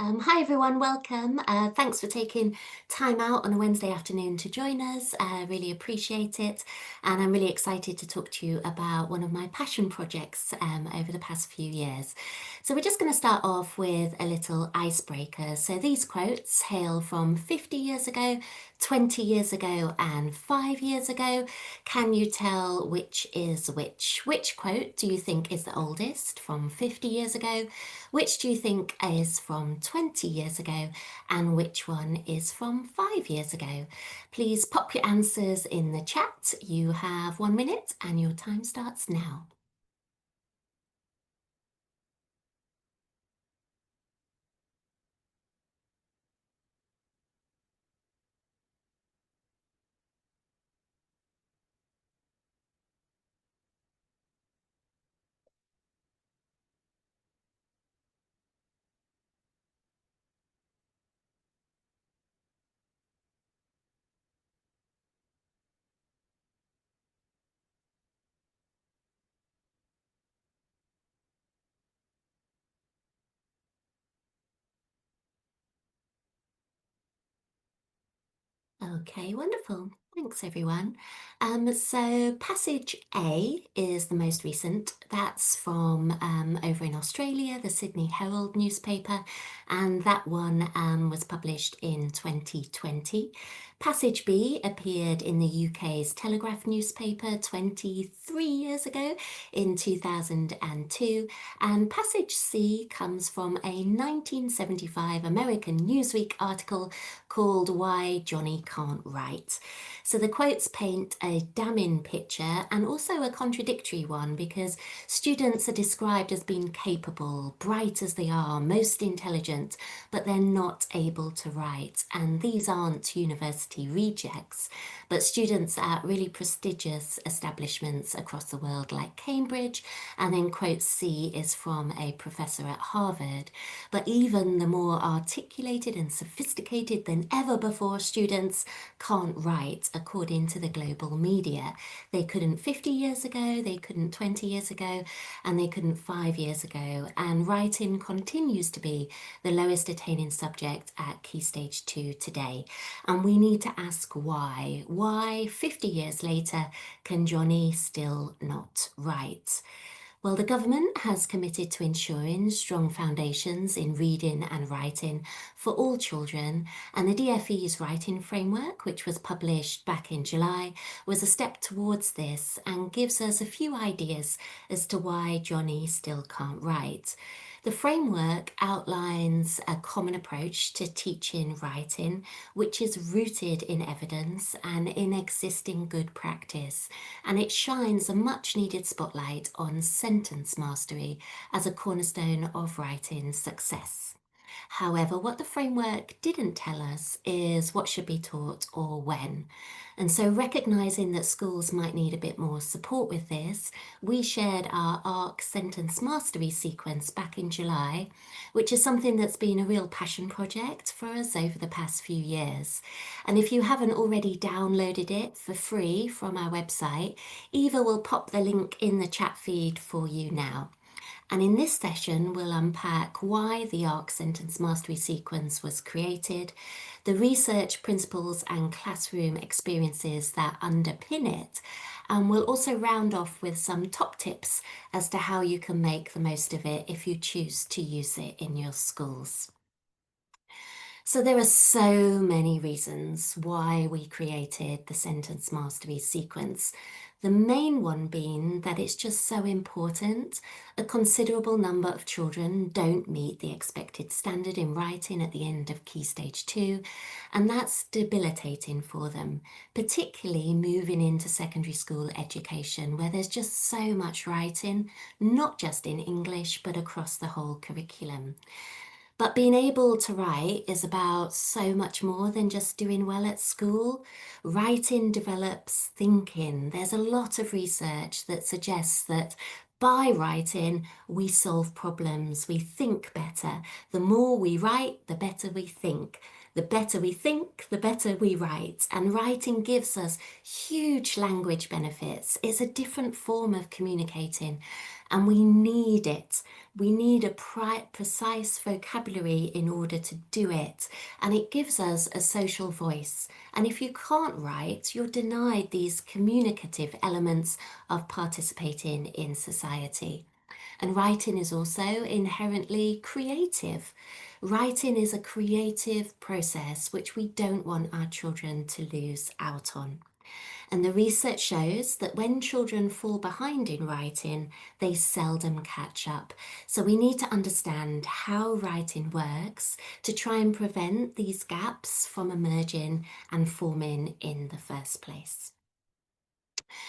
Hi everyone, welcome. Thanks for taking time out on a Wednesday afternoon to join us. Really appreciate it. And I'm really excited to talk to you about one of my passion projects over the past few years. So we're just going to start off with a little icebreaker. So these quotes hail from 50 years ago, 20 years ago, and 5 years ago. Can you tell which is which? Which quote do you think is the oldest from 50 years ago? Which do you think is from 20 years ago and which one is from 5 years ago? Please pop your answers in the chat. You have 1 minute and your time starts now. Okay, wonderful. Thanks, everyone. So passage A is the most recent. That's from over in Australia, the Sydney Herald newspaper, and that one was published in 2020. Passage B appeared in the UK's Telegraph newspaper 23 years ago in 2002, and passage C comes from a 1975 American Newsweek article called Why Johnny Can't Write. So the quotes paint a damning picture and also a contradictory one because students are described as being capable, bright as they are, most intelligent, but they're not able to write. And these aren't university rejects, but students at really prestigious establishments across the world like Cambridge. And then quote C is from a professor at Harvard. But even the more articulated and sophisticated than ever before students can't write, according to the global media. They couldn't 50 years ago, they couldn't 20 years ago, and they couldn't 5 years ago. And writing continues to be the lowest attaining subject at Key Stage 2 today. And we need to ask why. Why, 50 years later, can Johnny still not write? Well, the government has committed to ensuring strong foundations in reading and writing for all children, and the DFE's writing framework, which was published back in July, was a step towards this and gives us a few ideas as to why Johnny still can't write. The framework outlines a common approach to teaching writing, which is rooted in evidence and in existing good practice, and it shines a much needed spotlight on sentence mastery as a cornerstone of writing success. However, what the framework didn't tell us is what should be taught or when. And so, recognizing that schools might need a bit more support with this, we shared our Ark sentence mastery sequence back in July, which is something that's been a real passion project for us over the past few years. And if you haven't already downloaded it for free from our website, Eva will pop the link in the chat feed for you now. And in this session, we'll unpack why the Ark Sentence Mastery Sequence was created, the research principles and classroom experiences that underpin it, and we'll also round off with some top tips as to how you can make the most of it if you choose to use it in your schools. So there are so many reasons why we created the sentence mastery sequence. The main one being that it's just so important. A considerable number of children don't meet the expected standard in writing at the end of Key Stage 2, and that's debilitating for them, particularly moving into secondary school education where there's just so much writing, not just in English, but across the whole curriculum. But being able to write is about so much more than just doing well at school. Writing develops thinking. There's a lot of research that suggests that by writing, we solve problems, we think better. The more we write, the better we think. The better we think, the better we write. And writing gives us huge language benefits. It's a different form of communicating. and we need it. We need a precise vocabulary in order to do it, and it gives us a social voice. And if you can't write, you're denied these communicative elements of participating in society. And writing is also inherently creative. Writing is a creative process which we don't want our children to lose out on. And the research shows that when children fall behind in writing, they seldom catch up. So we need to understand how writing works to try and prevent these gaps from emerging and forming in the first place.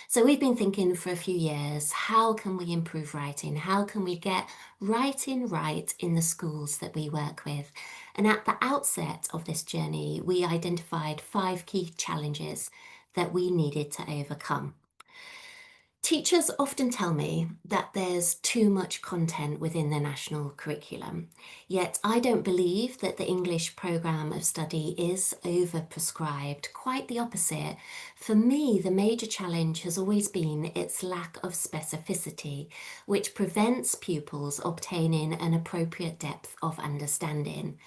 So we've been thinking for a few years, how can we improve writing? How can we get writing right in the schools that we work with? And at the outset of this journey, we identified 5 key challenges that we needed to overcome. Teachers often tell me that there's too much content within the national curriculum, yet I don't believe that the English programme of study is overprescribed. Quite the opposite. For me, the major challenge has always been its lack of specificity, which prevents pupils obtaining an appropriate depth of understanding.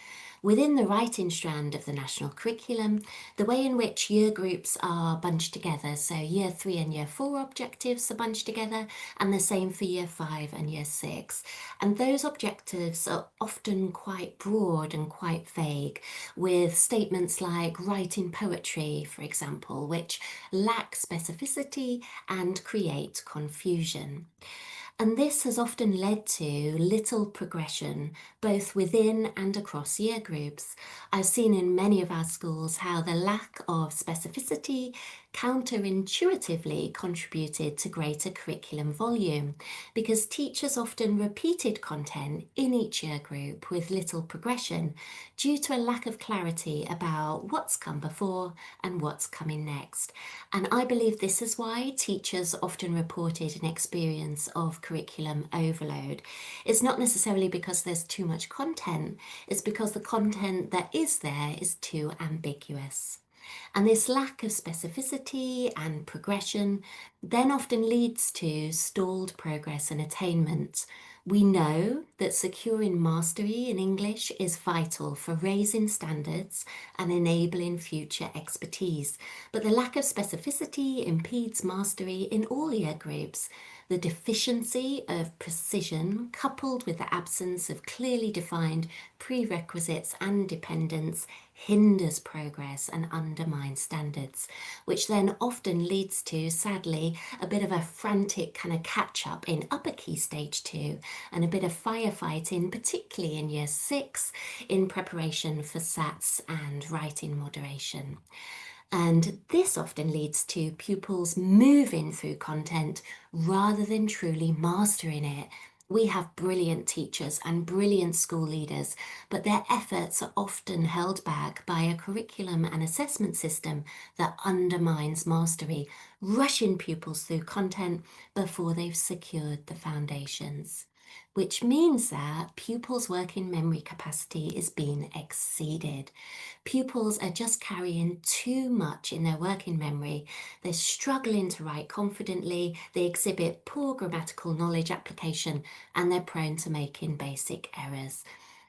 Within the writing strand of the national curriculum, the way in which year groups are bunched together, so year 3 and year 4 objectives are bunched together, and the same for year 5 and year 6. And those objectives are often quite broad and quite vague, with statements like writing poetry, for example, which lack specificity and create confusion. And this has often led to little progression, both within and across year groups. I've seen in many of our schools how the lack of specificity counterintuitively contributed to greater curriculum volume, because teachers often repeated content in each year group with little progression due to a lack of clarity about what's come before and what's coming next. And I believe this is why teachers often reported an experience of curriculum overload. It's not necessarily because there's too much content, it's because the content that is there is too ambiguous. And this lack of specificity and progression then often leads to stalled progress and attainment. We know that securing mastery in English is vital for raising standards and enabling future expertise, but the lack of specificity impedes mastery in all year groups. The deficiency of precision, coupled with the absence of clearly defined prerequisites and dependents, hinders progress and undermines standards, which then often leads to, sadly, a bit of a frantic kind of catch up in upper key stage 2 and a bit of firefighting, particularly in year 6, in preparation for SATs and writing moderation. And this often leads to pupils moving through content rather than truly mastering it. We have brilliant teachers and brilliant school leaders, but their efforts are often held back by a curriculum and assessment system that undermines mastery, rushing pupils through content before they've secured the foundations. Which means that pupils' working memory capacity is being exceeded. Pupils are just carrying too much in their working memory. They're struggling to write confidently, they exhibit poor grammatical knowledge application, and they're prone to making basic errors.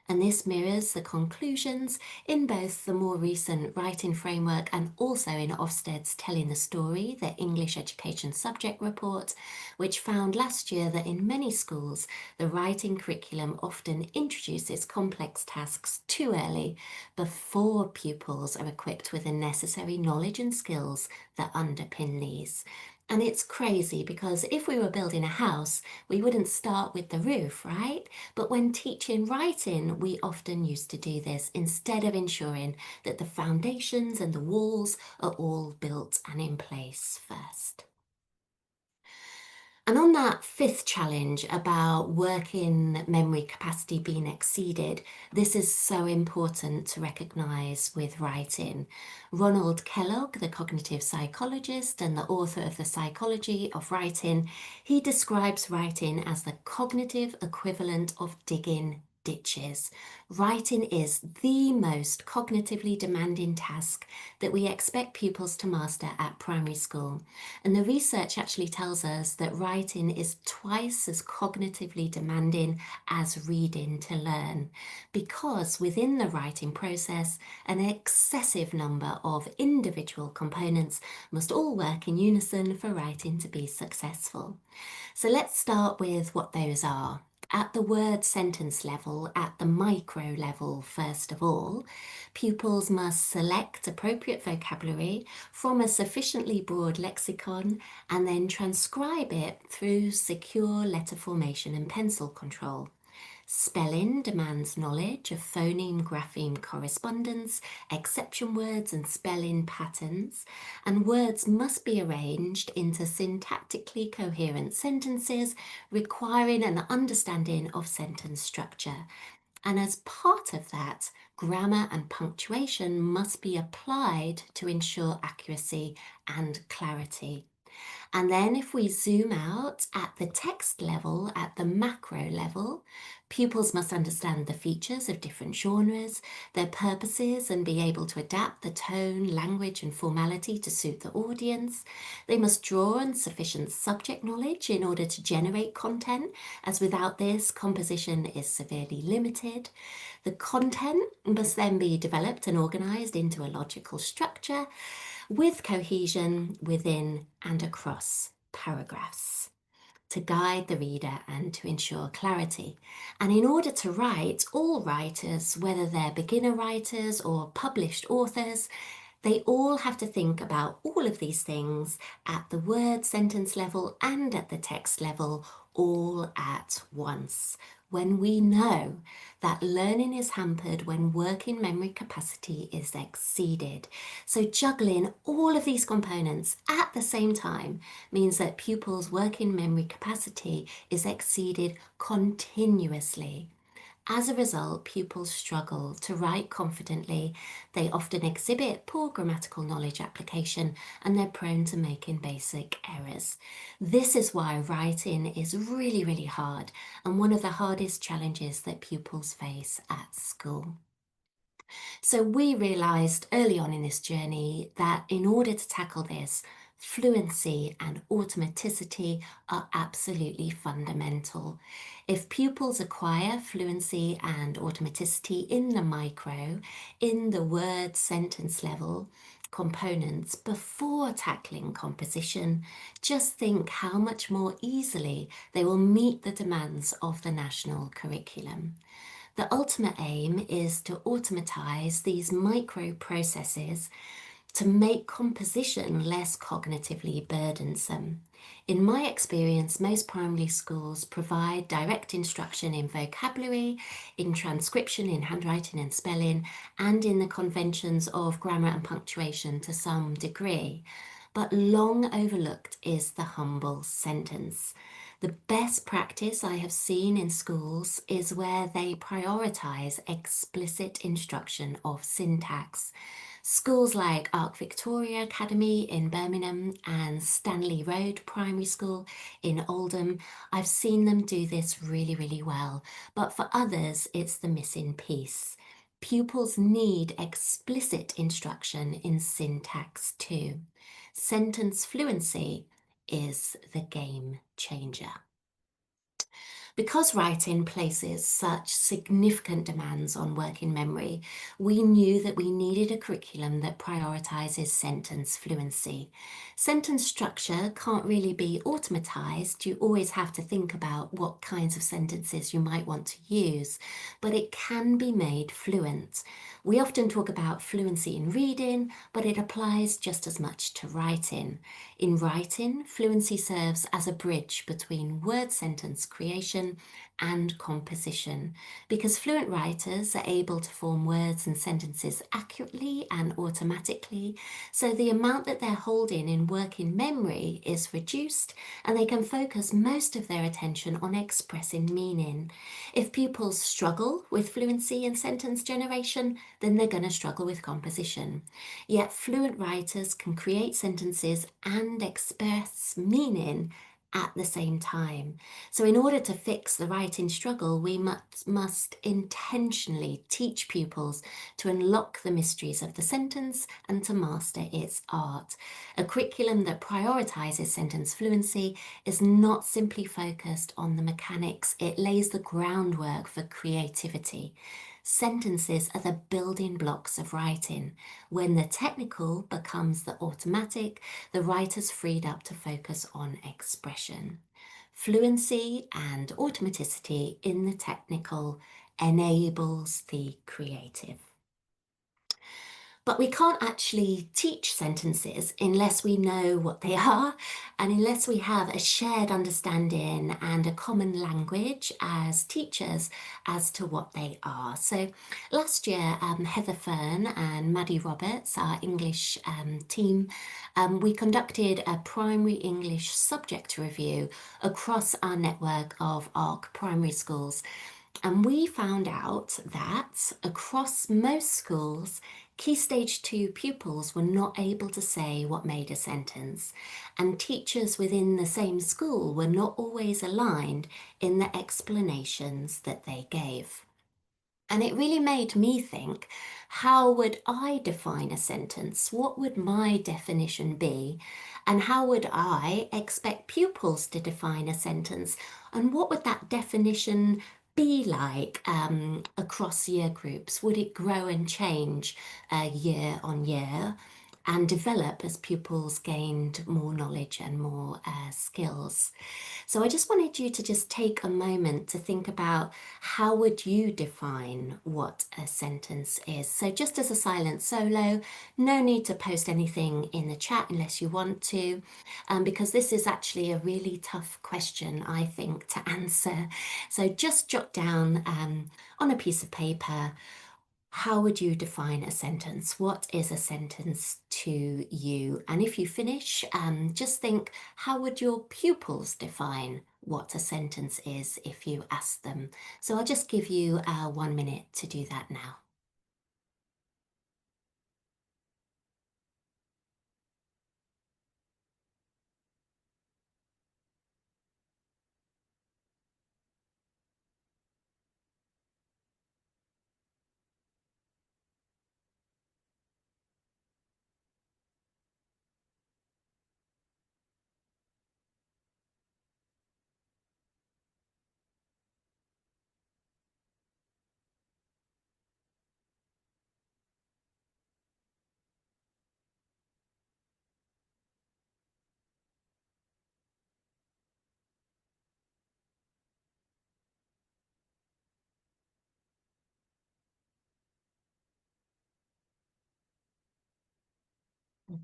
And this mirrors the conclusions in both the more recent writing framework and also in Ofsted's Telling the Story, the English Education Subject Report, which found last year that in many schools, the writing curriculum often introduces complex tasks too early, before pupils are equipped with the necessary knowledge and skills that underpin these. And it's crazy because if we were building a house, we wouldn't start with the roof, right? But when teaching writing, we often used to do this instead of ensuring that the foundations and the walls are all built and in place first. And on that 5th challenge about working memory capacity being exceeded, this is so important to recognise with writing. Ronald Kellogg, the cognitive psychologist and the author of The Psychology of Writing, he describes writing as the cognitive equivalent of digging ditches. Writing is the most cognitively demanding task that we expect pupils to master at primary school. And the research actually tells us that writing is twice as cognitively demanding as reading to learn, because within the writing process, an excessive number of individual components must all work in unison for writing to be successful. So let's start with what those are. At the word sentence level, at the micro level, first of all, pupils must select appropriate vocabulary from a sufficiently broad lexicon and then transcribe it through secure letter formation and pencil control. Spelling demands knowledge of phoneme-grapheme correspondence, exception words and spelling patterns, and words must be arranged into syntactically coherent sentences requiring an understanding of sentence structure. And as part of that, grammar and punctuation must be applied to ensure accuracy and clarity. And then if we zoom out at the text level, at the macro level, pupils must understand the features of different genres, their purposes, and be able to adapt the tone, language, and formality to suit the audience. They must draw on sufficient subject knowledge in order to generate content, as without this, composition is severely limited. The content must then be developed and organized into a logical structure with cohesion within and across paragraphs to guide the reader and to ensure clarity. And in order to write, all writers, whether they're beginner writers or published authors, they all have to think about all of these things at the word sentence level and at the text level all at once. When we know that learning is hampered when working memory capacity is exceeded. So juggling all of these components at the same time means that pupils' working memory capacity is exceeded continuously. As a result, pupils struggle to write confidently, they often exhibit poor grammatical knowledge application, and they're prone to making basic errors. This is why writing is really, really hard and one of the hardest challenges that pupils face at school. So we realised early on in this journey that in order to tackle this, fluency and automaticity are absolutely fundamental. If pupils acquire fluency and automaticity in the micro, in the word sentence level components before tackling composition, just think how much more easily they will meet the demands of the national curriculum. The ultimate aim is to automatize these micro processes to make composition less cognitively burdensome. In my experience, most primary schools provide direct instruction in vocabulary, in transcription, in handwriting and spelling, and in the conventions of grammar and punctuation to some degree. But long overlooked is the humble sentence. The best practice I have seen in schools is where they prioritise explicit instruction of syntax. Schools like Ark Victoria Academy in Birmingham and Stanley Road Primary School in Oldham, I've seen them do this really, really well. But for others, it's the missing piece. Pupils need explicit instruction in syntax too. Sentence fluency is the game changer. Because writing places such significant demands on working memory, we knew that we needed a curriculum that prioritises sentence fluency. Sentence structure can't really be automatized. You always have to think about what kinds of sentences you might want to use, but it can be made fluent. We often talk about fluency in reading, but it applies just as much to writing. In writing, fluency serves as a bridge between word sentence creation and composition, because fluent writers are able to form words and sentences accurately and automatically, so the amount that they're holding in working memory is reduced and they can focus most of their attention on expressing meaning. If pupils struggle with fluency in sentence generation, then they're going to struggle with composition. Yet fluent writers can create sentences and express meaning at the same time. So, in order to fix the writing struggle, we must intentionally teach pupils to unlock the mysteries of the sentence and to master its art. A curriculum that prioritizes sentence fluency is not simply focused on the mechanics, it lays the groundwork for creativity. Sentences are the building blocks of writing. When the technical becomes the automatic, the writer's freed up to focus on expression. Fluency and automaticity in the technical enables the creative. But we can't actually teach sentences unless we know what they are and unless we have a shared understanding and a common language as teachers as to what they are. So last year, Heather Fern and Maddie Roberts, our English team, we conducted a primary English subject review across our network of Ark primary schools. And we found out that across most schools, Key Stage 2 pupils were not able to say what made a sentence, and teachers within the same school were not always aligned in the explanations that they gave. And it really made me think, how would I define a sentence? What would my definition be? And how would I expect pupils to define a sentence? And what would that definition be like across year groups? Would it grow and change year on year and develop as pupils gained more knowledge and more skills? So I just wanted you to just take a moment to think about, how would you define what a sentence is? So just as a silent solo, no need to post anything in the chat unless you want to, because this is actually a really tough question, I think, to answer. So just jot down on a piece of paper, how would you define a sentence? What is a sentence to you? And if you finish, just think, how would your pupils define what a sentence is if you ask them? So I'll just give you 1 minute to do that now.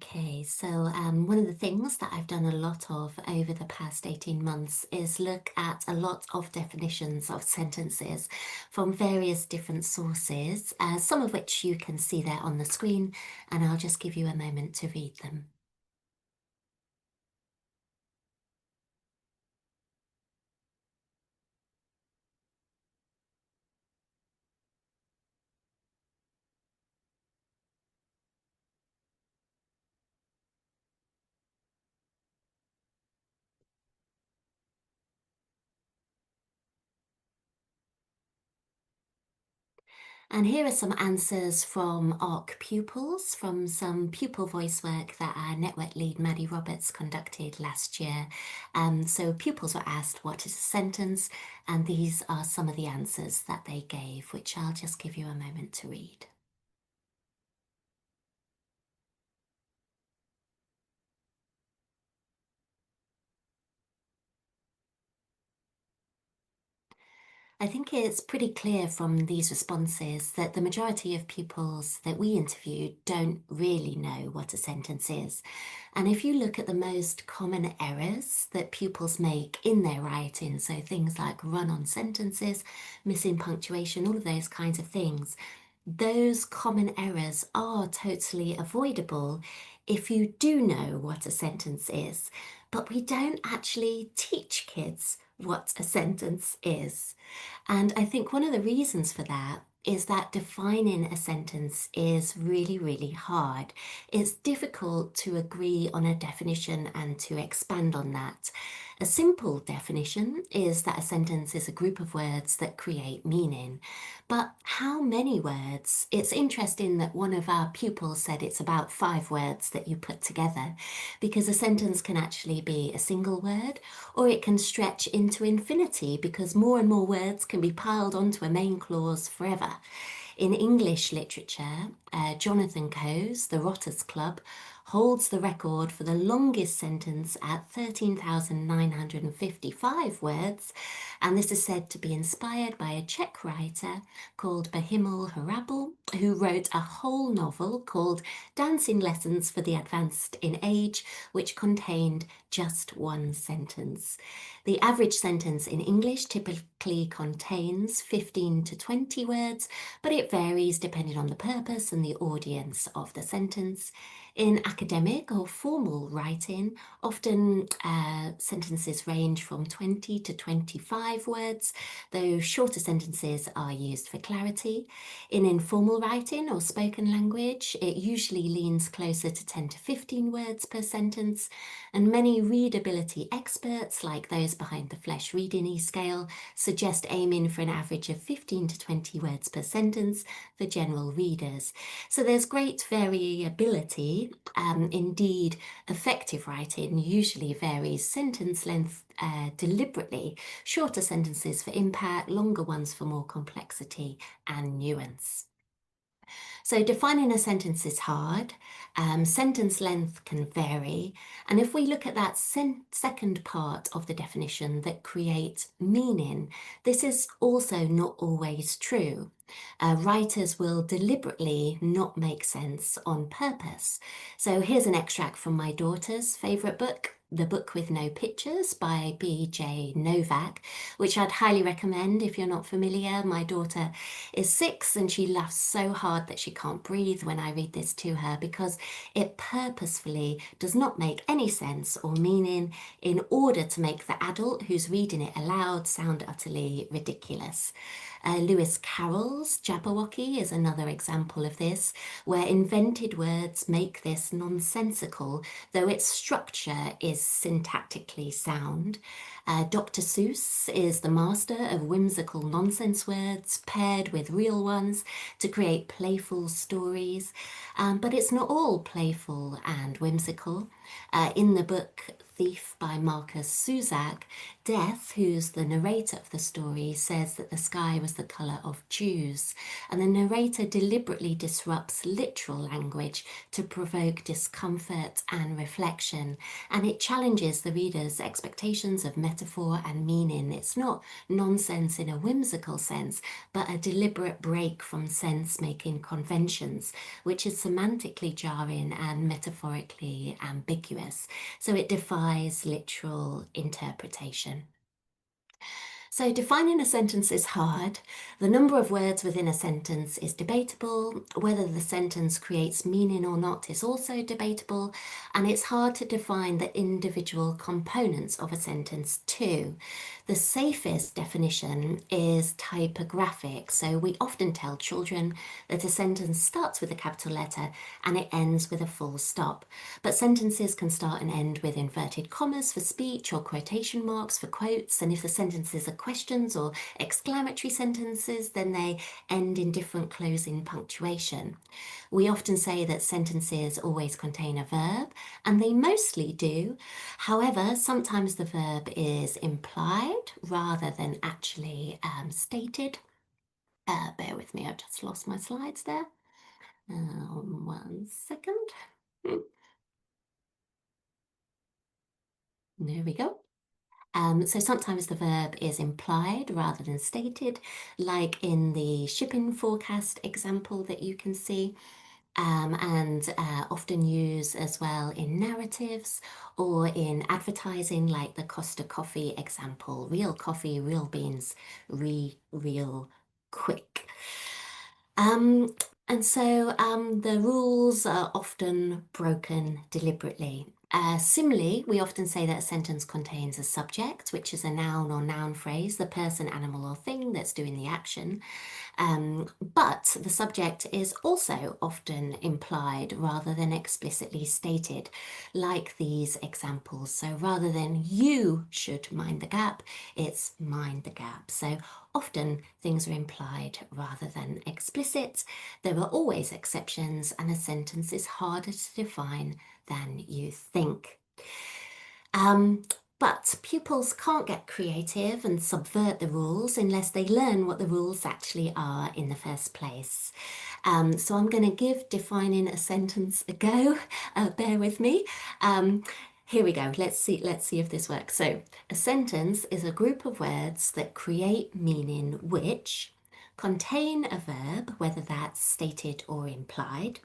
Okay, so one of the things that I've done a lot of over the past 18 months is look at a lot of definitions of sentences from various different sources, some of which you can see there on the screen, and I'll just give you a moment to read them. And here are some answers from ARC pupils, from some pupil voice work that our network lead Maddie Roberts conducted last year. So pupils were asked, what is a sentence? And these are some of the answers that they gave, which I'll just give you a moment to read. I think it's pretty clear from these responses that the majority of pupils that we interviewed don't really know what a sentence is. And if you look at the most common errors that pupils make in their writing, so things like run-on sentences, missing punctuation, all of those kinds of things, those common errors are totally avoidable if you do know what a sentence is. But we don't actually teach kids what a sentence is. And I think one of the reasons for that is that defining a sentence is really, really hard. It's difficult to agree on a definition and to expand on that. A simple definition is that a sentence is a group of words that create meaning. But how many words? It's interesting that one of our pupils said it's about 5 words that you put together, because a sentence can actually be a single word, or it can stretch into infinity because more and more words can be piled onto a main clause forever. In English literature, Jonathan Coe's The Rotters Club holds the record for the longest sentence at 13,955 words, and this is said to be inspired by a Czech writer called Bohumil Hrabal, who wrote a whole novel called Dancing Lessons for the Advanced in Age, which contained just one sentence. The average sentence in English typically contains 15 to 20 words, but it varies depending on the purpose and the audience of the sentence. In academic or formal writing, often sentences range from 20 to 25 words, though shorter sentences are used for clarity. In informal writing or spoken language, it usually leans closer to 10 to 15 words per sentence, and many readability experts, like those behind the Flesch Reading E-scale, suggest aiming for an average of 15 to 20 words per sentence for general readers. So there's great variability. Indeed, effective writing usually varies sentence length deliberately, shorter sentences for impact, longer ones for more complexity and nuance. So defining a sentence is hard. Sentence length can vary. And if we look at that second part of the definition that creates meaning, this is also not always true. Writers will deliberately not make sense on purpose. So here's an extract from my daughter's favourite book, The Book with No Pictures by B.J. Novak, which I'd highly recommend if you're not familiar. My daughter is 6 and she laughs so hard that she can't breathe when I read this to her, because it purposefully does not make any sense or meaning in order to make the adult who's reading it aloud sound utterly ridiculous. Lewis Carroll's Jabberwocky is another example of this, where invented words make this nonsensical, though its structure is syntactically sound. Dr. Seuss is the master of whimsical nonsense words paired with real ones to create playful stories, but it's not all playful and whimsical. In the book Thief by Marcus Zusak, Death, who's the narrator of the story, says that the sky was the colour of Jews, and the narrator deliberately disrupts literal language to provoke discomfort and reflection, and it challenges the reader's expectations of metaphor and meaning. It's not nonsense in a whimsical sense, but a deliberate break from sense-making conventions, which is semantically jarring and metaphorically ambiguous. So it defies literal interpretation. So defining a sentence is hard. The number of words within a sentence is debatable. Whether the sentence creates meaning or not is also debatable. And it's hard to define the individual components of a sentence too. The safest definition is typographic. So we often tell children that a sentence starts with a capital letter and it ends with a full stop. But sentences can start and end with inverted commas for speech or quotation marks for quotes. And if the sentences are questions or exclamatory sentences, then they end in different closing punctuation. We often say that sentences always contain a verb, and they mostly do. However, sometimes the verb is implied rather than actually stated. Bear with me, I've just lost my slides there. 1 second. There we go. So sometimes the verb is implied rather than stated, like in the shipping forecast example that you can see, and often used as well in narratives or in advertising, like the Costa Coffee example: real coffee, real beans, real quick. And so the rules are often broken deliberately. Similarly, we often say that a sentence contains a subject, which is a noun or noun phrase, the person, animal, or thing that's doing the action. But the subject is also often implied rather than explicitly stated, like these examples. So rather than you should mind the gap, it's mind the gap. So often things are implied rather than explicit. There are always exceptions, and a sentence is harder to define than you think. Um, but pupils can't get creative and subvert the rules unless they learn what the rules actually are in the first place. So I'm going to give defining a sentence a go. Bear with me. Here we go. Let's see if this works. So a sentence is a group of words that create meaning which contain a verb, whether that's stated or implied,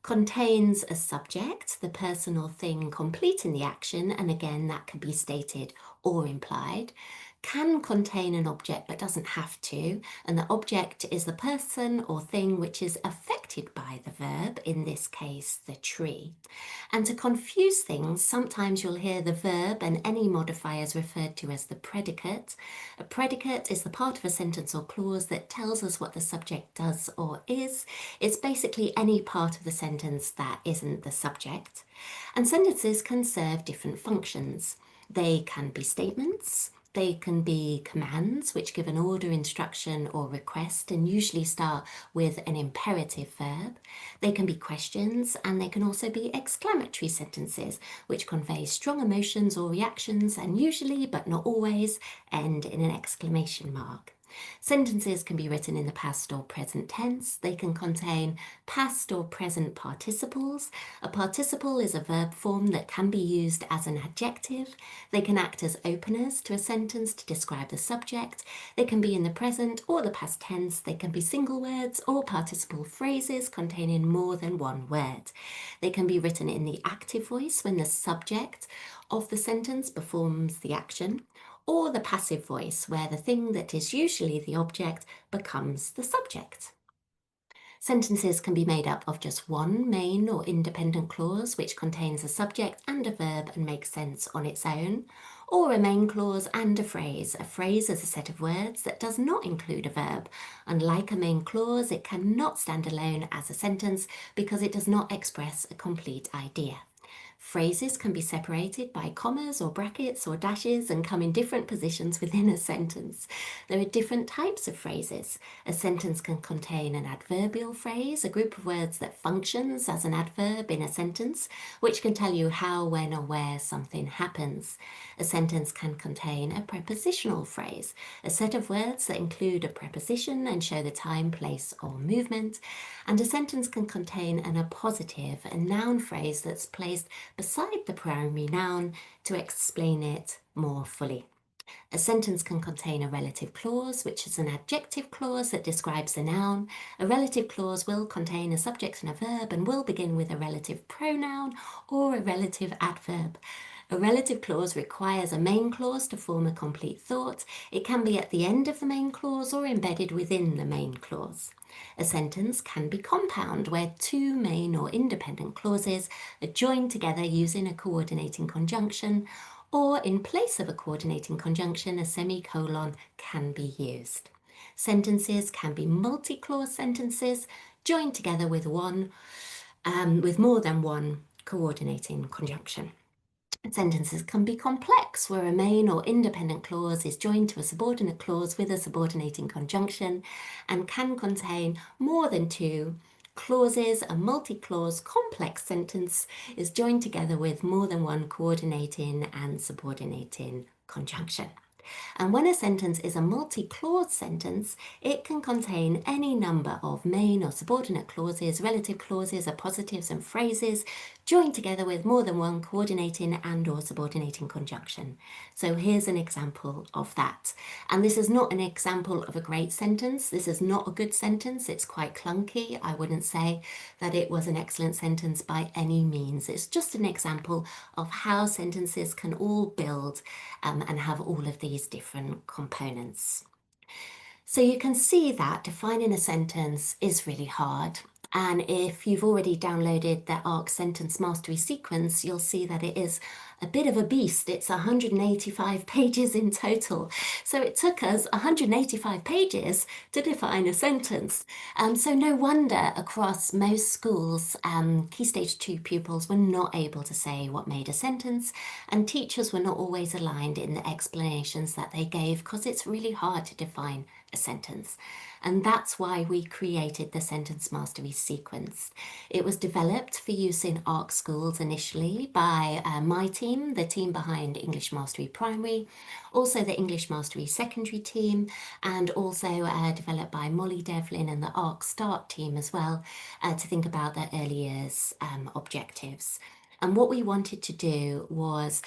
contains a subject, the person or thing completing the action, and again that can be stated or implied, can contain an object but doesn't have to, and the object is the person or thing which is affected by the verb, in this case the tree. And to confuse things, sometimes you'll hear the verb and any modifiers referred to as the predicate. A predicate is the part of a sentence or clause that tells us what the subject does or is. It's basically any part of the sentence that isn't the subject. And sentences can serve different functions. They can be statements, they can be commands which give an order, instruction, or request and usually start with an imperative verb. They can be questions, and they can also be exclamatory sentences which convey strong emotions or reactions and usually, but not always, end in an exclamation mark. Sentences can be written in the past or present tense. They can contain past or present participles. A participle is a verb form that can be used as an adjective. They can act as openers to a sentence to describe the subject. They can be in the present or the past tense. They can be single words or participle phrases containing more than one word. They can be written in the active voice when the subject of the sentence performs the action, or the passive voice, where the thing that is usually the object becomes the subject. Sentences can be made up of just one main or independent clause which contains a subject and a verb and makes sense on its own, or a main clause and a phrase. A phrase is a set of words that does not include a verb. Unlike a main clause, it cannot stand alone as a sentence because it does not express a complete idea. Phrases can be separated by commas or brackets or dashes and come in different positions within a sentence. There are different types of phrases. A sentence can contain an adverbial phrase, a group of words that functions as an adverb in a sentence, which can tell you how, when, or where something happens. A sentence can contain a prepositional phrase, a set of words that include a preposition and show the time, place, or movement. And a sentence can contain an appositive, a noun phrase that's placed beside the primary noun to explain it more fully. A sentence can contain a relative clause, which is an adjective clause that describes a noun. A relative clause will contain a subject and a verb and will begin with a relative pronoun or a relative adverb. A relative clause requires a main clause to form a complete thought. It can be at the end of the main clause or embedded within the main clause. A sentence can be compound, where two main or independent clauses are joined together using a coordinating conjunction, or in place of a coordinating conjunction, a semicolon can be used. Sentences can be multi-clause sentences joined together with more than one coordinating conjunction. Sentences can be complex, where a main or independent clause is joined to a subordinate clause with a subordinating conjunction and can contain more than two clauses. A multi-clause complex sentence is joined together with more than one coordinating and subordinating conjunction. And when a sentence is a multi-clause sentence, it can contain any number of main or subordinate clauses, relative clauses, appositives, and phrases joined together with more than one coordinating and or subordinating conjunction. So here's an example of that. And this is not an example of a great sentence. This is not a good sentence. It's quite clunky. I wouldn't say that it was an excellent sentence by any means. It's just an example of how sentences can all build and have all of these different components. So you can see that defining a sentence is really hard. And if you've already downloaded the Ark Sentence Mastery sequence, you'll see that it is a bit of a beast. It's 185 pages in total. So it took us 185 pages to define a sentence. So no wonder across most schools, Key Stage 2 pupils were not able to say what made a sentence, and teachers were not always aligned in the explanations that they gave because it's really hard to define a sentence. And that's why we created the Sentence Mastery sequence. It was developed for use in ARC schools initially by my team, the team behind English Mastery Primary, also the English Mastery Secondary team, and also developed by Molly Devlin and the Ark Start team as well, to think about the early years objectives. And what we wanted to do was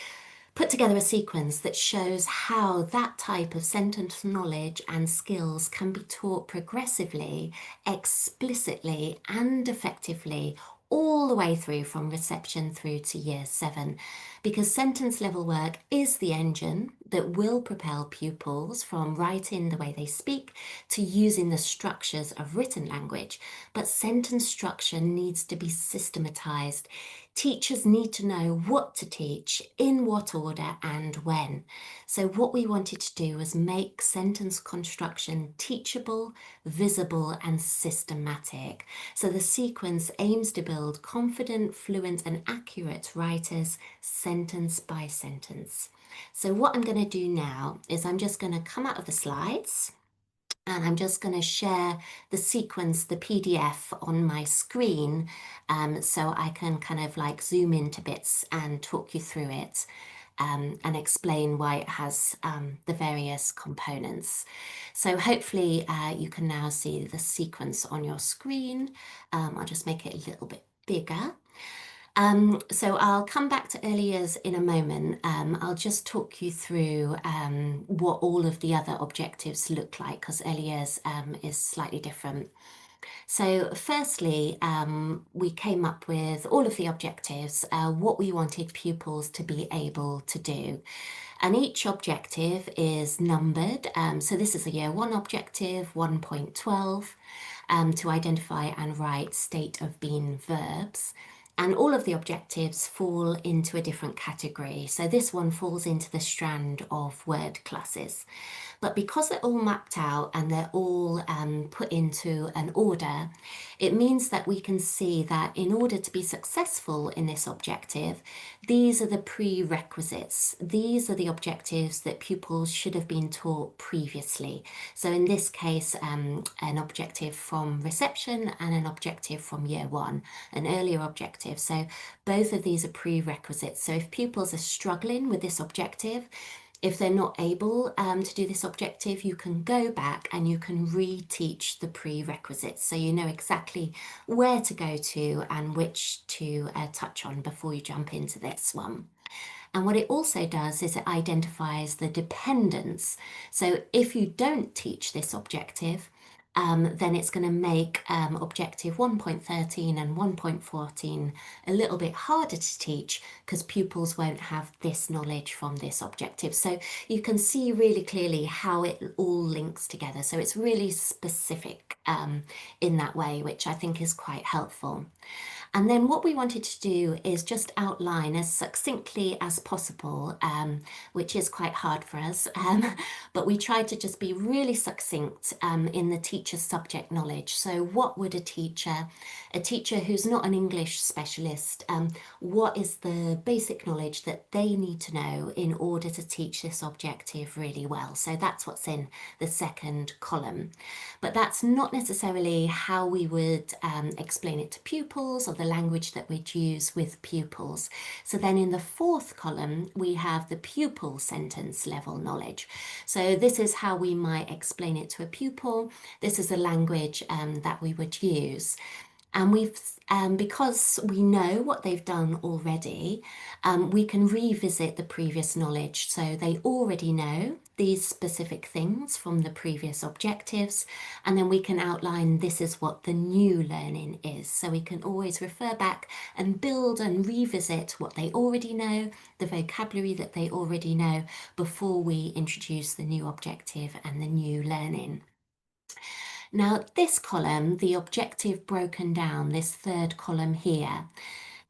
put together a sequence that shows how that type of sentence knowledge and skills can be taught progressively, explicitly, and effectively all the way through from reception through to year 7, because sentence level work is the engine that will propel pupils from writing the way they speak to using the structures of written language. But sentence structure needs to be systematized. Teachers need to know what to teach, in what order, and when. So what we wanted to do was make sentence construction teachable, visible, and systematic. So the sequence aims to build confident, fluent, and accurate writers sentence by sentence. So what I'm going to do now is I'm just going to come out of the slides and I'm just going to share the sequence, the PDF on my screen, so I can kind of like zoom into bits and talk you through it. And explain why it has the various components. So hopefully you can now see the sequence on your screen. I'll just make it a little bit bigger. So I'll come back to early years in a moment. I'll just talk you through what all of the other objectives look like, because early years is slightly different. So firstly, we came up with all of the objectives, what we wanted pupils to be able to do. And each objective is numbered. So this is a year 1 objective, 1.12, to identify and write state of being verbs. And all of the objectives fall into a different category. So this one falls into the strand of word classes. But because they're all mapped out and they're all put into an order, it means that we can see that in order to be successful in this objective, these are the prerequisites. These are the objectives that pupils should have been taught previously. So in this case, an objective from reception and an objective from year 1, an earlier objective. So both of these are prerequisites. So if pupils are struggling with this objective, if they're not able to do this objective, you can go back and you can reteach the prerequisites, so you know exactly where to go to and which to touch on before you jump into this one. And what it also does is it identifies the dependence. So if you don't teach this objective, then it's going to make objective 1.13 and 1.14 a little bit harder to teach because pupils won't have this knowledge from this objective. So you can see really clearly how it all links together. So it's really specific in that way, which I think is quite helpful. And then what we wanted to do is just outline as succinctly as possible, which is quite hard for us, but we tried to just be really succinct in the teacher's subject knowledge. So what would a teacher who's not an English specialist, what is the basic knowledge that they need to know in order to teach this objective really well? So that's what's in the second column. But that's not necessarily how we would explain it to pupils or the language that we'd use with pupils. So then in the fourth column, we have the pupil sentence level knowledge. So this is how we might explain it to a pupil. This is the language that we would use. And because we know what they've done already, we can revisit the previous knowledge. So they already know these specific things from the previous objectives, and then we can outline this is what the new learning is. So we can always refer back and build and revisit what they already know, the vocabulary that they already know, before we introduce the new objective and the new learning. Now, this column, the objective broken down, this third column here,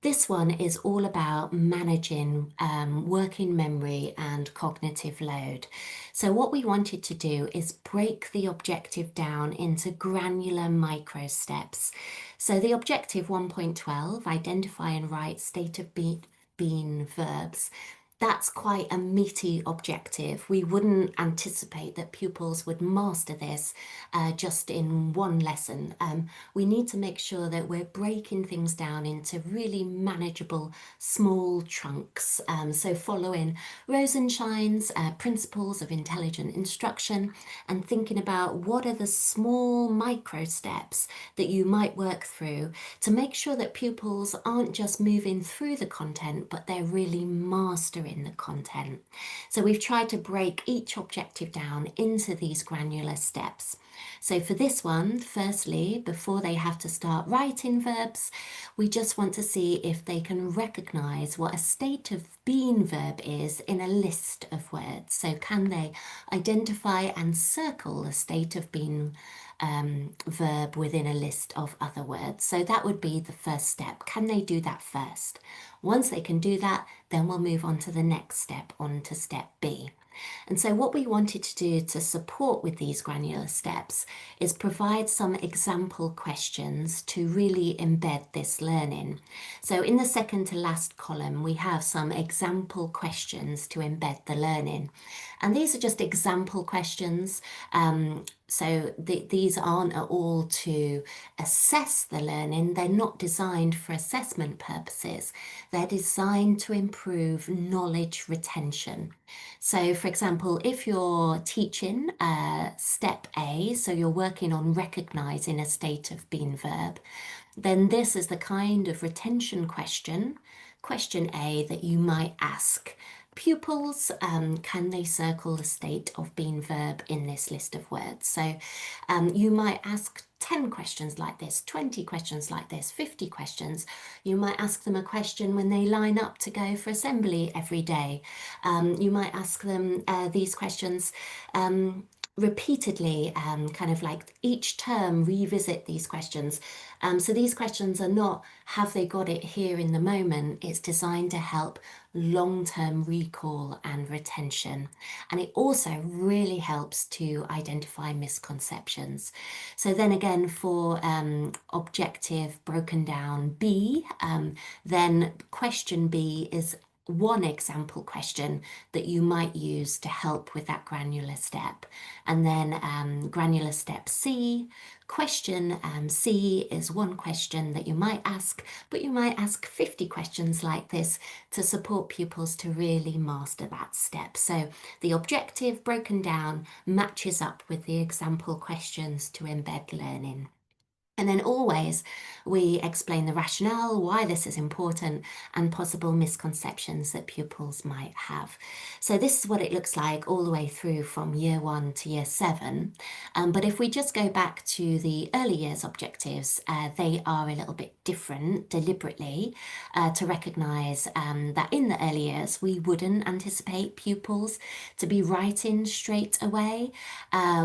this one is all about managing working memory and cognitive load. So what we wanted to do is break the objective down into granular micro steps. So the objective 1.12, identify and write state of being verbs. That's quite a meaty objective. We wouldn't anticipate that pupils would master this just in one lesson. We need to make sure that we're breaking things down into really manageable small chunks. So following Rosenshine's principles of intelligent instruction and thinking about what are the small micro steps that you might work through to make sure that pupils aren't just moving through the content, but they're really mastering the content. So we've tried to break each objective down into these granular steps. So for this one, firstly, before they have to start writing verbs, we just want to see if they can recognize what a state of being verb is in a list of words. So can they identify and circle a state of being verb within a list of other words? So that would be the first step. Can they do that first? Once they can do that, then we'll move on to the next step, on to step B. And so what we wanted to do to support with these granular steps is provide some example questions to really embed this learning. So in the second to last column, we have some example questions to embed the learning. And these are just example questions. These aren't at all to assess the learning. They're not designed for assessment purposes. They're designed to improve knowledge retention. So for example, if you're teaching step A, so you're working on recognizing a state of being verb, then this is the kind of retention question, question A, that you might ask pupils. Can they circle the state of being verb in this list of words? So you might ask 10 questions like this, 20 questions like this, 50 questions. You might ask them a question when they line up to go for assembly every day. You might ask them these questions repeatedly, kind of like each term revisit these questions. So these questions are not, have they got it here in the moment? It's designed to help long-term recall and retention. And it also really helps to identify misconceptions. So then again, for objective broken down B, then question B is one example question that you might use to help with that granular step. And then granular step C, question C is one question that you might ask, but you might ask 50 questions like this to support pupils to really master that step. So the objective broken down matches up with the example questions to embed learning. And then always we explain the rationale, why this is important, and possible misconceptions that pupils might have. So this is what it looks like all the way through from year 1 to year 7. But if we just go back to the early years objectives, they are a little bit different deliberately to recognise that in the early years we wouldn't anticipate pupils to be writing straight away.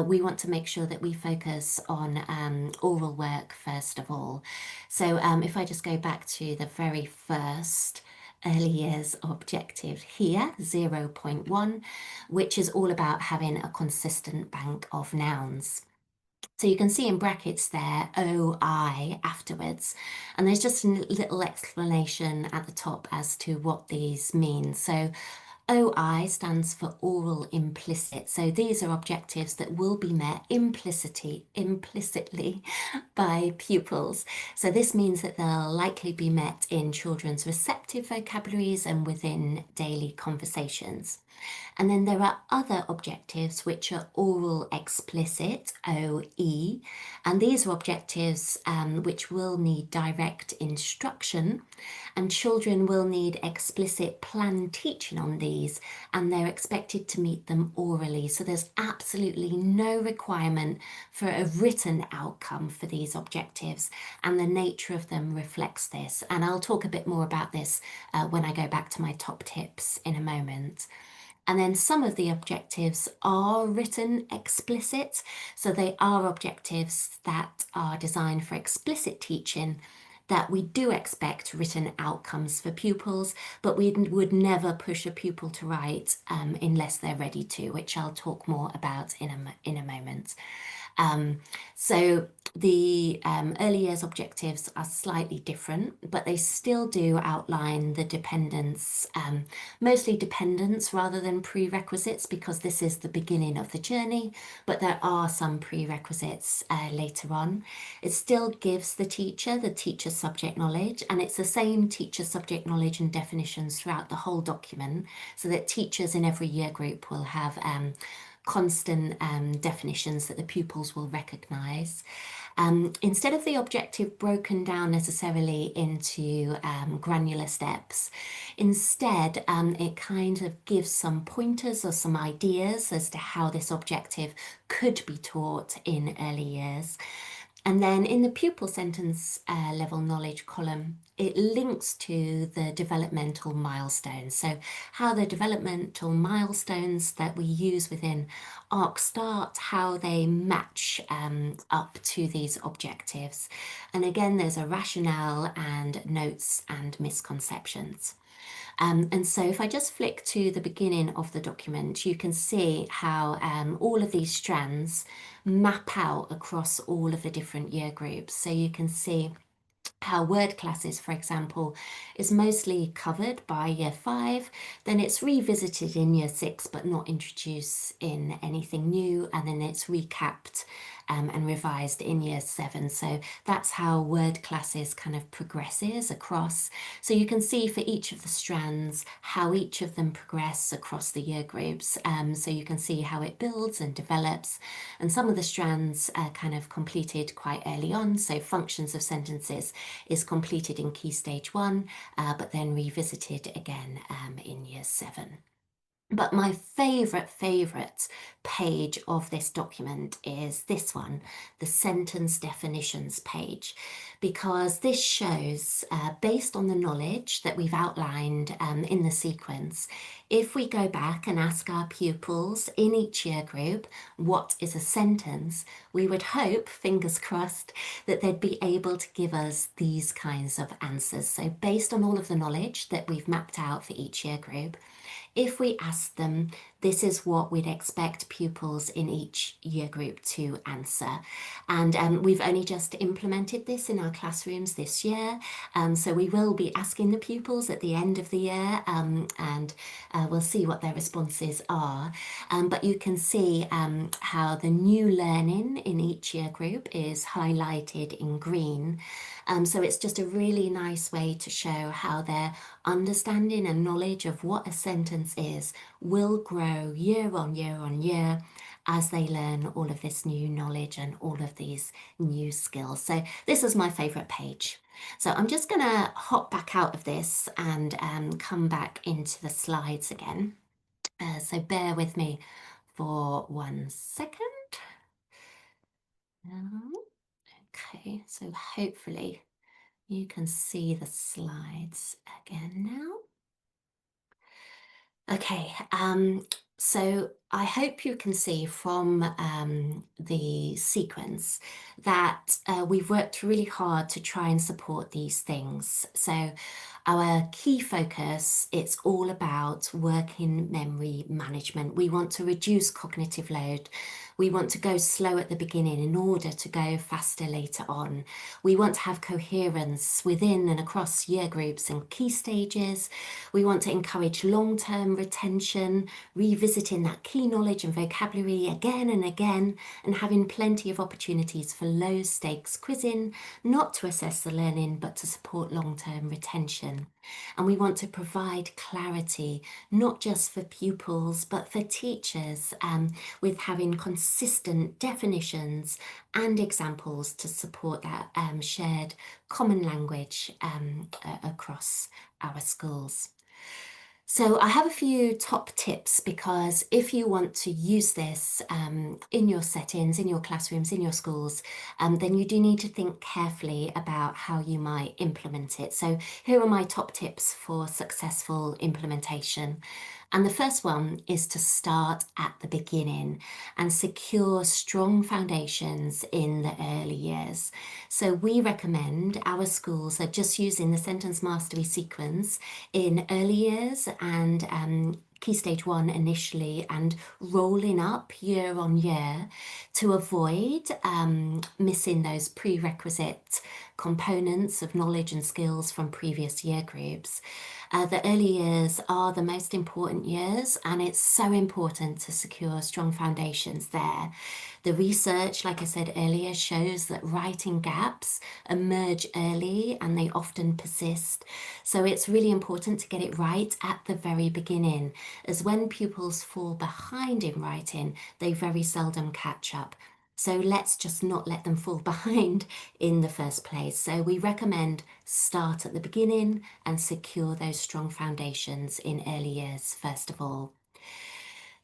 We want to make sure that we focus on oral work first of all. So if I just go back to the very first early years objective here, 0.1, which is all about having a consistent bank of nouns. So you can see in brackets there, OI afterwards, and there's just a little explanation at the top as to what these mean. So OI stands for oral implicit. So these are objectives that will be met implicitly by pupils. So this means that they'll likely be met in children's receptive vocabularies and within daily conversations. And then there are other objectives which are oral explicit, OE, and these are objectives which will need direct instruction, and children will need explicit planned teaching on these, and they're expected to meet them orally. So there's absolutely no requirement for a written outcome for these objectives, and the nature of them reflects this. And I'll talk a bit more about this when I go back to my top tips in a moment. And then some of the objectives are written explicit. So they are objectives that are designed for explicit teaching that we do expect written outcomes for pupils, but we would never push a pupil to write unless they're ready to, which I'll talk more about in a moment. Um, so the early years objectives are slightly different, but they still do outline the dependence, mostly dependence rather than prerequisites, because this is the beginning of the journey, but there are some prerequisites later on. It still gives the teacher subject knowledge, and it's the same teacher subject knowledge and definitions throughout the whole document, so that teachers in every year group will have constant definitions that the pupils will recognise. Instead of the objective broken down necessarily into granular steps, instead it kind of gives some pointers or some ideas as to how this objective could be taught in early years. And then in the pupil sentence level knowledge column, it links to the developmental milestones. So how the developmental milestones that we use within Ark Start, how they match up to these objectives. And again, there's a rationale and notes and misconceptions. And so if I just flick to the beginning of the document, you can see how all of these strands map out across all of the different year groups. So you can see how word classes, for example, is mostly covered by year 5, then it's revisited in year 6 but not introduced in anything new, and then it's recapped and revised in year 7. So that's how word classes kind of progresses across. So you can see for each of the strands how each of them progress across the year groups. So you can see how it builds and develops, and some of the strands are kind of completed quite early on. So functions of sentences is completed in Key Stage 1, but then revisited again in year 7. But my favourite page of this document is this one, the sentence definitions page, because this shows, based on the knowledge that we've outlined in the sequence, if we go back and ask our pupils in each year group what is a sentence, we would hope, fingers crossed, that they'd be able to give us these kinds of answers. So based on all of the knowledge that we've mapped out for each year group, if we ask them, this is what we'd expect pupils in each year group to answer. And we've only just implemented this in our classrooms this year. So we will be asking the pupils at the end of the year, and we'll see what their responses are. But you can see how the new learning in each year group is highlighted in green. So it's just a really nice way to show how their understanding and knowledge of what a sentence is will grow year on year on year as they learn all of this new knowledge and all of these new skills. So this is my favourite page. So I'm just going to hop back out of this and come back into the slides again. So bear with me for 1 second. Okay, so hopefully you can see the slides again now. Okay, so I hope you can see from the sequence that we've worked really hard to try and support these things. So our key focus, it's all about working memory management. We want to reduce cognitive load. We want to go slow at the beginning in order to go faster later on. We want to have coherence within and across year groups and key stages. We want to encourage long-term retention, revisiting that key knowledge and vocabulary again and again, and having plenty of opportunities for low-stakes quizzing, not to assess the learning, but to support long-term retention. And we want to provide clarity, not just for pupils, but for teachers, with having consistent definitions and examples to support that shared common language across our schools. So I have a few top tips, because if you want to use this in your settings, in your classrooms, in your schools, then you do need to think carefully about how you might implement it. So here are my top tips for successful implementation. And the first one is to start at the beginning and secure strong foundations in the early years. So we recommend our schools are just using the sentence mastery sequence in early years and Key Stage 1 initially and rolling up year on year to avoid missing those prerequisite components of knowledge and skills from previous year groups. The early years are the most important years, and it's so important to secure strong foundations there. The research, like I said earlier, shows that writing gaps emerge early and they often persist. So it's really important to get it right at the very beginning, as when pupils fall behind in writing, they very seldom catch up. So let's just not let them fall behind in the first place. So we recommend start at the beginning and secure those strong foundations in early years, first of all.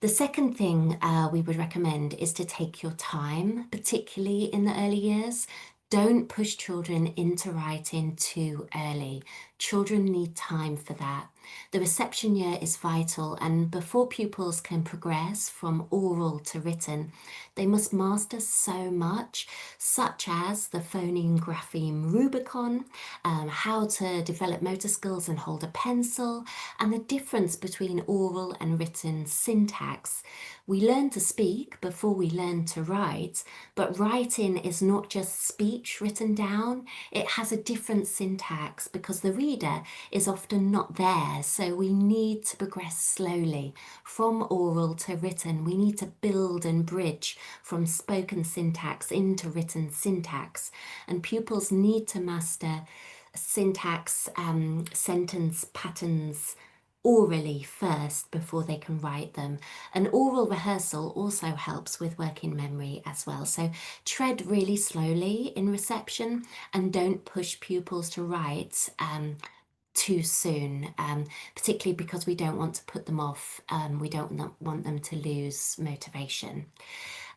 The second thing we would recommend is to take your time, particularly in the early years. Don't push children into writing too early. Children need time for that. The reception year is vital, and before pupils can progress from oral to written, they must master so much, such as the phoneme grapheme Rubicon, how to develop motor skills and hold a pencil, and the difference between oral and written syntax. We learn to speak before we learn to write, but writing is not just speech written down, it has a different syntax because the reader is often not there. So we need to progress slowly from oral to written. We need to build and bridge from spoken syntax into written syntax. And pupils need to master syntax, sentence patterns orally first before they can write them. And oral rehearsal also helps with working memory as well. So tread really slowly in reception and don't push pupils to write too soon, particularly because we don't want to put them off. We don't want them to lose motivation.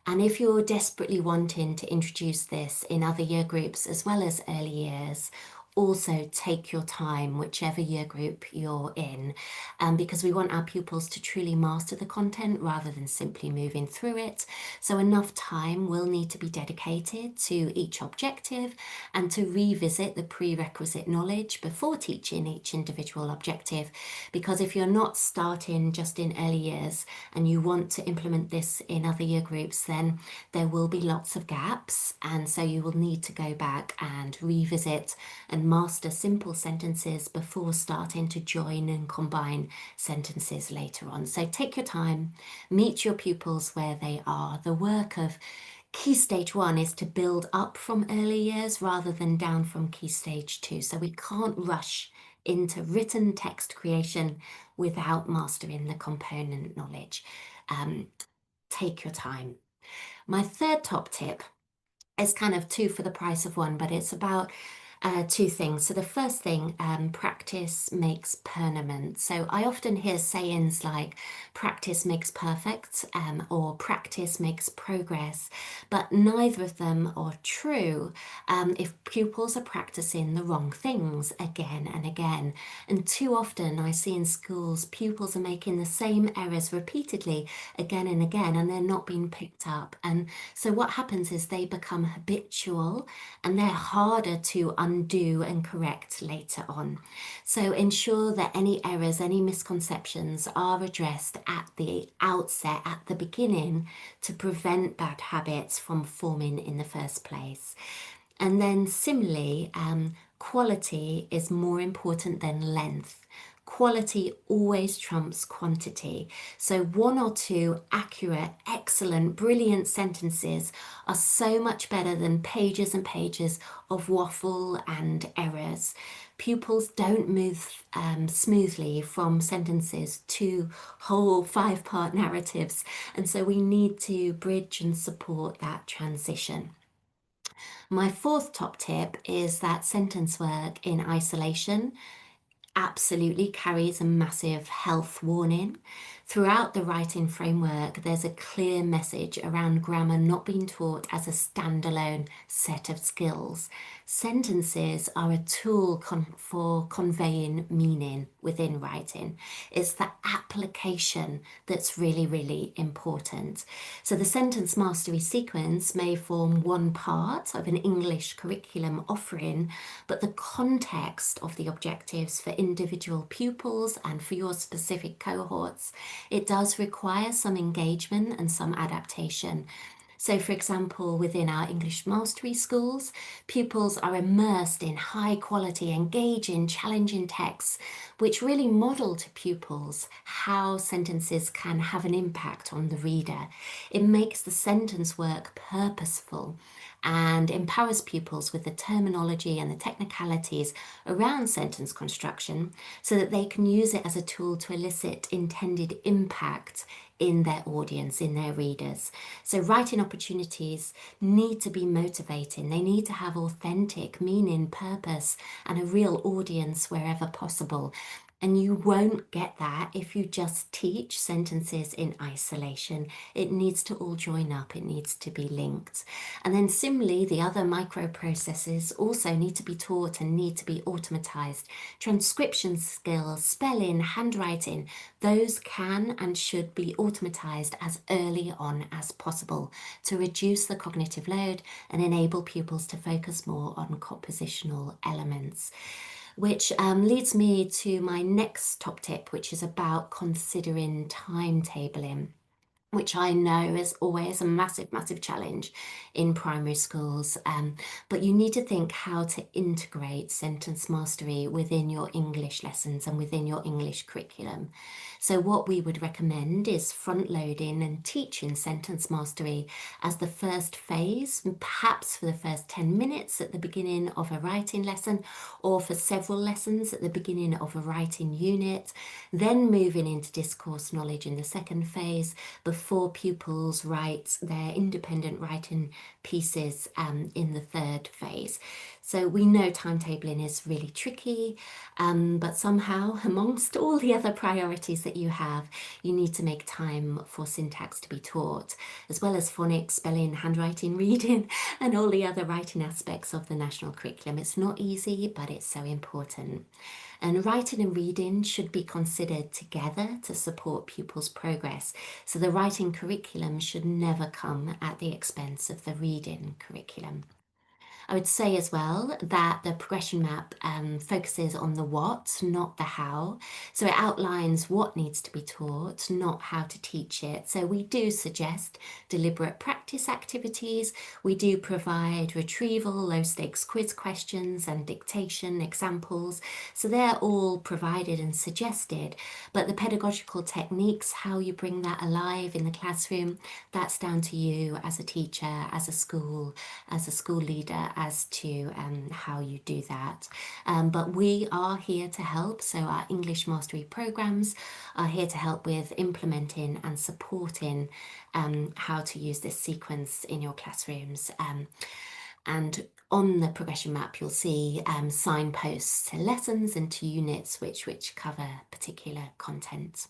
And if you're desperately wanting to introduce this in other year groups as well as early years, also take your time, whichever year group you're in, because we want our pupils to truly master the content rather than simply moving through it. So enough time will need to be dedicated to each objective and to revisit the prerequisite knowledge before teaching each individual objective. Because if you're not starting just in early years and you want to implement this in other year groups, then there will be lots of gaps. And so you will need to go back and revisit and master simple sentences before starting to join and combine sentences later on. So take your time, meet your pupils where they are. The work of Key Stage 1 is to build up from early years rather than down from Key Stage 2. So we can't rush into written text creation without mastering the component knowledge. Take your time. My third top tip is kind of two for the price of one, but it's about two things. So the first thing, practice makes permanent. So I often hear sayings like practice makes perfect, or practice makes progress, but neither of them are true if pupils are practicing the wrong things again and again. And too often I see in schools pupils are making the same errors repeatedly again and again, and they're not being picked up. And so what happens is they become habitual and they're harder to undo and correct later on. So ensure that any errors, any misconceptions are addressed at the outset, at the beginning, to prevent bad habits from forming in the first place. And then similarly, quality is more important than length. Quality always trumps quantity. So one or two accurate, excellent, brilliant sentences are so much better than pages and pages of waffle and errors. Pupils don't move smoothly from sentences to whole 5-part narratives, and so we need to bridge and support that transition. My fourth top tip is that sentence work in isolation absolutely carries a massive health warning. Throughout the writing framework, there's a clear message around grammar not being taught as a standalone set of skills. Sentences are a tool for conveying meaning within writing. It's the application that's really, really important. So the sentence mastery sequence may form one part of an English curriculum offering, but the context of the objectives for individual pupils and for your specific cohorts, it does require some engagement and some adaptation. So, for example, within our English mastery schools, pupils are immersed in high quality, engaging, challenging texts, which really model to pupils how sentences can have an impact on the reader. It makes the sentence work purposeful and empowers pupils with the terminology and the technicalities around sentence construction so that they can use it as a tool to elicit intended impact in their audience, in their readers. So writing opportunities need to be motivating. They need to have authentic meaning, purpose, and a real audience wherever possible. And you won't get that if you just teach sentences in isolation. It needs to all join up, it needs to be linked. And then similarly, the other microprocesses also need to be taught and need to be automatized. Transcription skills, spelling, handwriting, those can and should be automatized as early on as possible to reduce the cognitive load and enable pupils to focus more on compositional elements. Which leads me to my next top tip, which is about considering timetabling, which I know is always a massive, massive challenge in primary schools. But you need to think how to integrate sentence mastery within your English lessons and within your English curriculum. So what we would recommend is front loading and teaching sentence mastery as the first phase, perhaps for the first 10 minutes at the beginning of a writing lesson, or for several lessons at the beginning of a writing unit, then moving into discourse knowledge in the second phase, before pupils write their independent writing pieces in the third phase. So we know timetabling is really tricky, but somehow amongst all the other priorities that you have, you need to make time for syntax to be taught, as well as phonics, spelling, handwriting, reading, and all the other writing aspects of the national curriculum. It's not easy, but it's so important. And writing and reading should be considered together to support pupils' progress. So the writing curriculum should never come at the expense of the reading curriculum. I would say as well that the progression map focuses on the what, not the how. So it outlines what needs to be taught, not how to teach it. So we do suggest deliberate practice activities. We do provide retrieval, low stakes quiz questions and dictation examples. So they're all provided and suggested. But the pedagogical techniques, how you bring that alive in the classroom, that's down to you as a teacher, as a school leader, as to how you do that. But we are here to help. So our English Mastery programs are here to help with implementing and supporting how to use this sequence in your classrooms. And on the progression map, you'll see signposts to lessons and to units which cover particular content.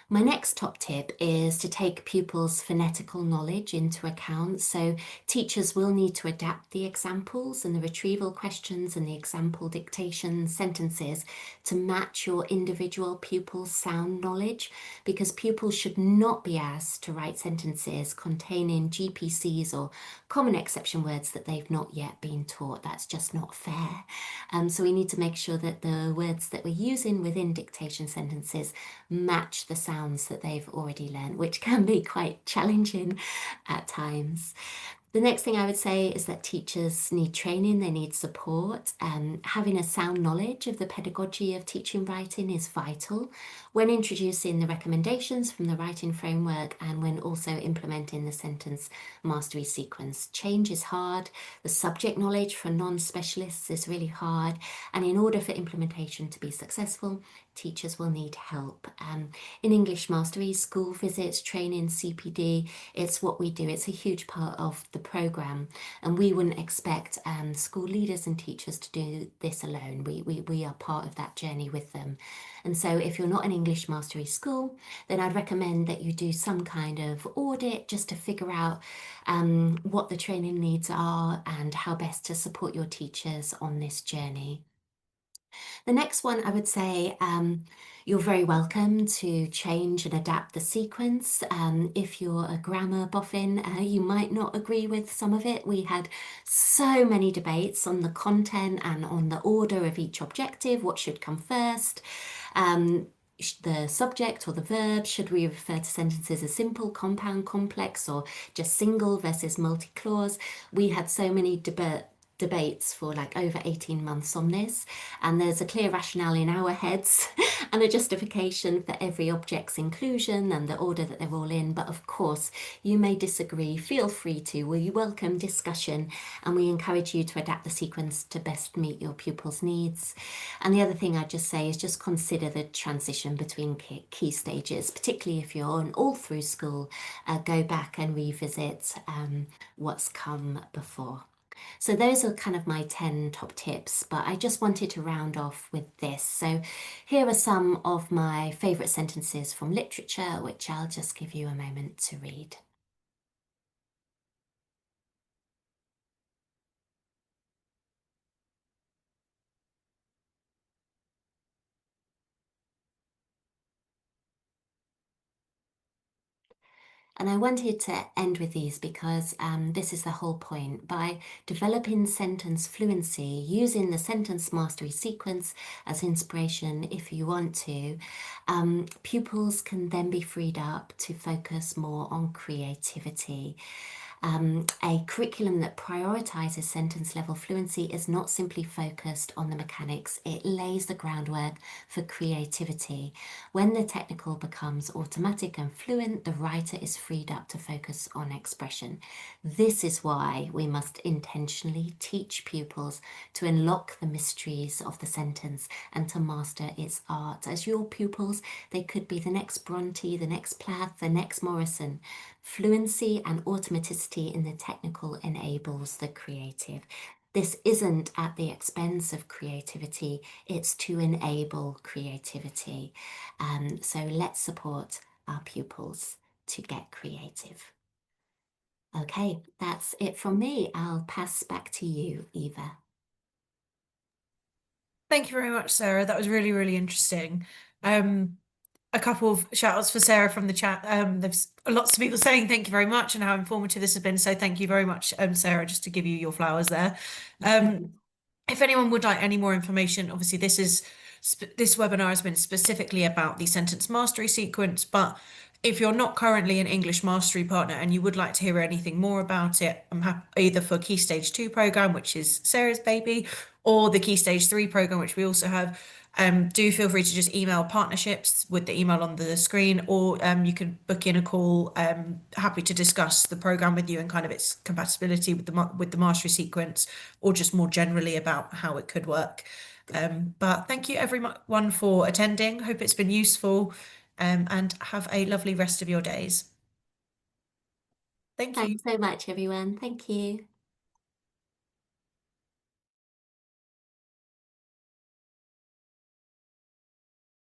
My next top tip is to take pupils' phonetical knowledge into account. So teachers will need to adapt the examples and the retrieval questions and the example dictation sentences to match your individual pupils' sound knowledge, because pupils should not be asked to write sentences containing GPCs or common exception words that they've not yet been taught. That's just not fair. So we need to make sure that the words that we're using within dictation sentences match the sounds that they've already learned, which can be quite challenging at times. The next thing I would say is that teachers need training, they need support. Having a sound knowledge of the pedagogy of teaching writing is vital when introducing the recommendations from the writing framework and when also implementing the sentence mastery sequence. Change is hard, the subject knowledge for non-specialists is really hard, and in order for implementation to be successful, teachers will need help. In English Mastery, school visits, training, CPD, it's what we do. It's a huge part of the programme, and we wouldn't expect school leaders and teachers to do this alone. We are part of that journey with them. And so if you're not an English Mastery school, then I'd recommend that you do some kind of audit just to figure out what the training needs are and how best to support your teachers on this journey. The next one, I would say, you're very welcome to change and adapt the sequence. If you're a grammar boffin, you might not agree with some of it. We had so many debates on the content and on the order of each objective, what should come first. The subject or the verb, should we refer to sentences as simple, compound, complex, or just single versus multi-clause? We had so many debates for like over 18 months on this, and there's a clear rationale in our heads and a justification for every object's inclusion and the order that they're all in. But of course, you may disagree. Feel free to. We welcome discussion, and we encourage you to adapt the sequence to best meet your pupils' needs. And the other thing I'd just say is just consider the transition between key stages, particularly if you're on all through school. Go back and revisit what's come before. So those are kind of my 10 top tips, but I just wanted to round off with this. So here are some of my favourite sentences from literature, which I'll just give you a moment to read. And I wanted to end with these because this is the whole point. By developing sentence fluency, using the sentence mastery sequence as inspiration if you want to, pupils can then be freed up to focus more on creativity. A curriculum that prioritises sentence level fluency is not simply focused on the mechanics, it lays the groundwork for creativity. When the technical becomes automatic and fluent, the writer is freed up to focus on expression. This is why we must intentionally teach pupils to unlock the mysteries of the sentence and to master its art. As your pupils, they could be the next Bronte, the next Plath, the next Morrison. Fluency and automaticity in the technical enables the creative. This isn't at the expense of creativity, it's to enable creativity. So let's support our pupils to get creative. Okay, that's it from me. I'll pass back to you, Eva. Thank you very much, Sarah. That was really, really interesting. A couple of shout outs for Sarah from the chat. There's lots of people saying thank you very much and how informative this has been. So thank you very much, Sarah, just to give you your flowers there. If anyone would like any more information, obviously this webinar has been specifically about the sentence mastery sequence, but if you're not currently an English mastery partner and you would like to hear anything more about it, I'm happy either for Key Stage 2 program, which is Sarah's baby, or the Key Stage 3 program, which we also have. Do feel free to just email partnerships with the email on the screen, or you can book in a call. Happy to discuss the program with you and kind of its compatibility with the mastery sequence, or just more generally about how it could work. But thank you everyone for attending. Hope it's been useful, and have a lovely rest of your days. Thank you. Thanks so much, everyone. Thank you.